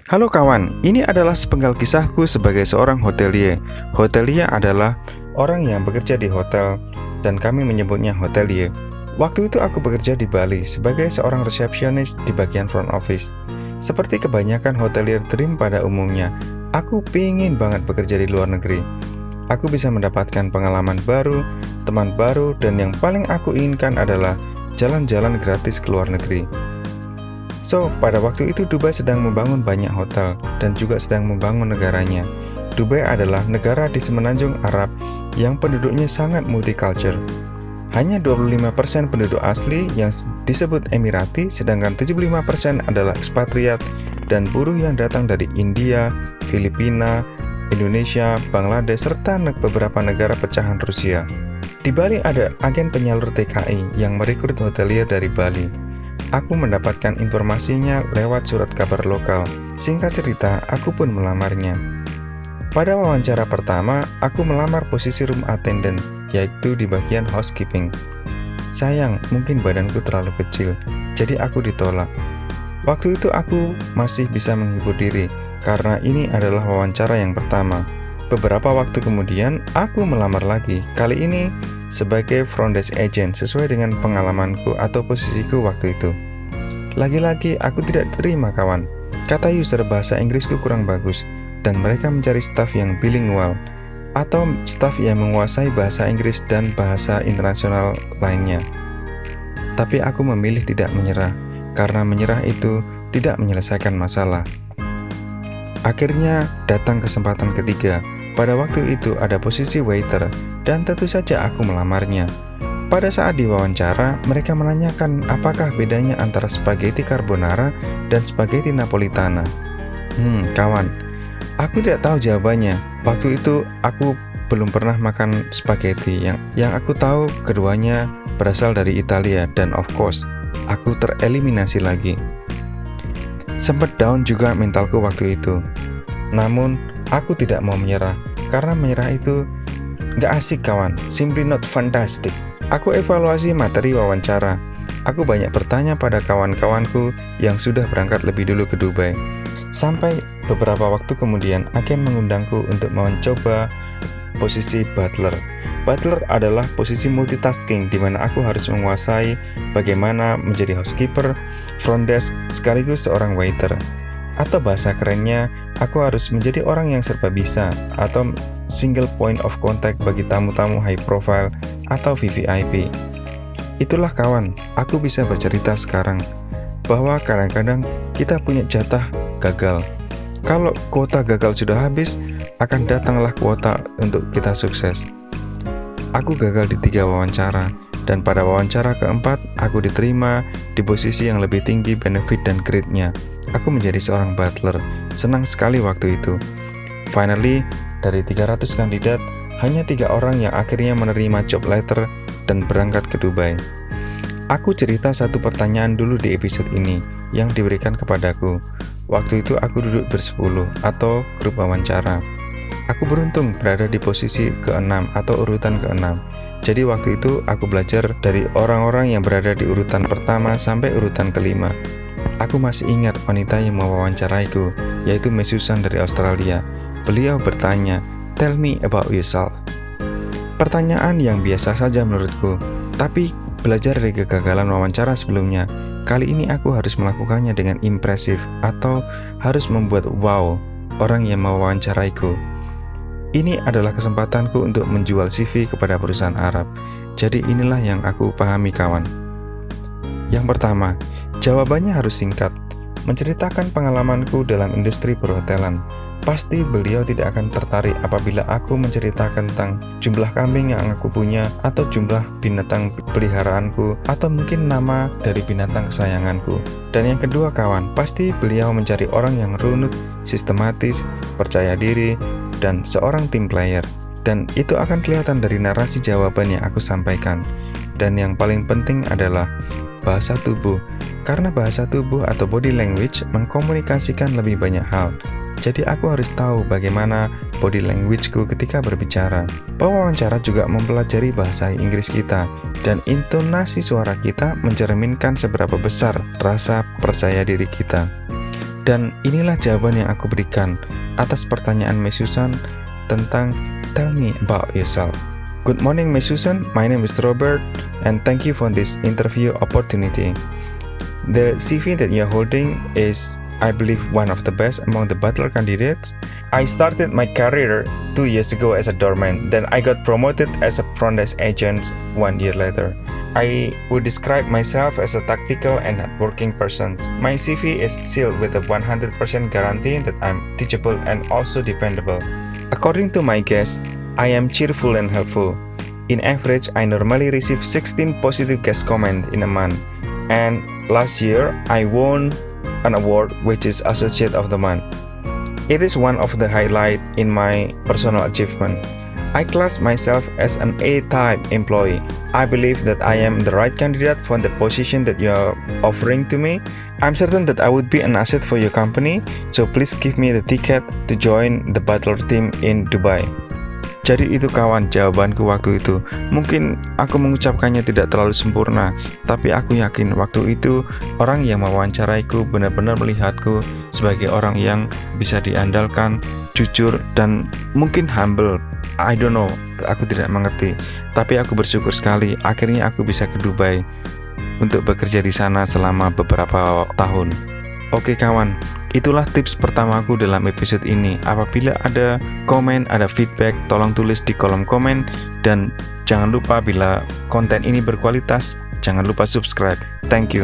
Halo kawan, ini adalah sepenggal kisahku sebagai seorang hotelier. Hotelier adalah orang yang bekerja di hotel dan kami menyebutnya hotelier. Waktu itu aku bekerja di Bali sebagai seorang resepsionis di bagian front office. Seperti kebanyakan hotelier dream pada umumnya, aku pingin banget bekerja di luar negeri. Aku bisa mendapatkan pengalaman baru, teman baru, dan yang paling aku inginkan adalah jalan-jalan gratis ke luar negeri. So, pada waktu itu Dubai sedang membangun banyak hotel dan juga sedang membangun negaranya. Dubai adalah negara di semenanjung Arab yang penduduknya sangat multicultural. Hanya 25% penduduk asli yang disebut Emirati, sedangkan 75% adalah ekspatriat dan buruh yang datang dari India, Filipina, Indonesia, Bangladesh, serta beberapa negara pecahan Rusia. Di Bali ada agen penyalur TKI yang merekrut hotelier dari Bali. Aku mendapatkan informasinya lewat surat kabar lokal. Singkat cerita, aku pun melamarnya. Pada wawancara pertama, aku melamar posisi room attendant, yaitu di bagian housekeeping. Sayang, mungkin badanku terlalu kecil, jadi aku ditolak. Waktu itu aku masih bisa menghibur diri, karena ini adalah wawancara yang pertama. Beberapa waktu kemudian, aku melamar lagi, kali ini sebagai front desk agent sesuai dengan pengalamanku atau posisiku waktu itu. Lagi-lagi aku tidak terima kawan. Kata user bahasa Inggrisku kurang bagus dan mereka mencari staf yang bilingual atau staf yang menguasai bahasa Inggris dan bahasa internasional lainnya. Tapi aku memilih tidak menyerah karena menyerah itu tidak menyelesaikan masalah. Akhirnya datang kesempatan ketiga. Pada waktu itu ada posisi waiter dan tentu saja aku melamarnya. Pada saat diwawancara, mereka menanyakan apakah bedanya antara spaghetti carbonara dan spaghetti napolitana. Kawan, aku tidak tahu jawabannya. Waktu itu aku belum pernah makan spaghetti. Yang aku tahu keduanya berasal dari Italia dan of course, aku tereliminasi lagi. Sempat down juga mentalku waktu itu. Namun, aku tidak mau menyerah. Karena menyerah itu gak asik kawan, simply not fantastic. Aku evaluasi materi wawancara. Aku banyak bertanya pada kawan-kawanku yang sudah berangkat lebih dulu ke Dubai. Sampai beberapa waktu kemudian, agen mengundangku untuk mencoba posisi butler. Butler adalah posisi multitasking di mana aku harus menguasai bagaimana menjadi housekeeper, front desk, sekaligus seorang waiter. Atau bahasa kerennya, aku harus menjadi orang yang serba bisa atau single point of contact bagi tamu-tamu high profile atau VVIP. Itulah kawan, aku bisa bercerita sekarang bahwa kadang-kadang kita punya jatah gagal. Kalau kuota gagal sudah habis, akan datanglah kuota untuk kita sukses. Aku gagal di 3 wawancara dan pada wawancara keempat aku diterima di posisi yang lebih tinggi benefit dan grade-nya. Aku menjadi seorang butler. Senang sekali waktu itu. Finally, dari 300 kandidat, hanya 3 orang yang akhirnya menerima job letter dan berangkat ke Dubai. Aku cerita satu pertanyaan dulu di episode ini yang diberikan kepadaku. Waktu itu aku duduk bersepuluh atau grup wawancara. Aku beruntung berada di posisi ke-6 atau urutan ke-6. Jadi waktu itu aku belajar dari orang-orang yang berada di urutan pertama sampai urutan ke-5. Aku masih ingat wanita yang mewawancaraiku, yaitu Miss Susan dari Australia. Beliau bertanya, "Tell me about yourself." Pertanyaan yang biasa saja menurutku, tapi belajar dari kegagalan wawancara sebelumnya, kali ini aku harus melakukannya dengan impresif atau harus membuat wow orang yang mewawancaraiku. Ini adalah kesempatanku untuk menjual CV kepada perusahaan Arab. Jadi inilah yang aku pahami kawan. Yang pertama, jawabannya harus singkat, menceritakan pengalamanku dalam industri perhotelan. Pasti beliau tidak akan tertarik apabila aku menceritakan tentang jumlah kambing yang aku punya, atau jumlah binatang peliharaanku, atau mungkin nama dari binatang kesayanganku. Dan yang kedua kawan, pasti beliau mencari orang yang runut, sistematis, percaya diri, dan seorang team player. Dan itu akan kelihatan dari narasi jawaban yang aku sampaikan. Dan yang paling penting adalah bahasa tubuh, karena bahasa tubuh atau body language mengkomunikasikan lebih banyak hal. Jadi aku harus tahu bagaimana body languageku ketika berbicara. Pewawancara juga mempelajari bahasa Inggris kita, dan intonasi suara kita mencerminkan seberapa besar rasa percaya diri kita. Dan inilah jawaban yang aku berikan atas pertanyaan Miss Susan tentang tell me about yourself. Good morning Miss Susan, my name is Robert and thank you for this interview opportunity. The CV that you're holding is, I believe, one of the best among the butler candidates. I started my career 2 years ago as a doorman, then I got promoted as a front desk agent 1 year later. I would describe myself as a tactical and hardworking person. My CV is sealed with a 100% guarantee that I'm teachable and also dependable. According to my guests, I am cheerful and helpful. In average, I normally receive 16 positive guest comments in a month. And last year, I won an award which is Associate of the Month. It is one of the highlights in my personal achievement. I class myself as an A-type employee. I believe that I am the right candidate for the position that you are offering to me. I'm certain that I would be an asset for your company, so please give me the ticket to join the butler team in Dubai. Jadi itu kawan, jawabanku waktu itu. Mungkin aku mengucapkannya tidak terlalu sempurna, tapi aku yakin waktu itu orang yang mewawancaraiku benar-benar melihatku sebagai orang yang bisa diandalkan, jujur, dan mungkin humble. I don't know, aku tidak mengerti. Tapi aku bersyukur sekali akhirnya aku bisa ke Dubai untuk bekerja di sana selama beberapa tahun. Oke kawan, itulah tips pertamaku dalam episode ini. Apabila ada komen, ada feedback, tolong tulis di kolom komen. Dan jangan lupa bila konten ini berkualitas, jangan lupa subscribe. Thank you.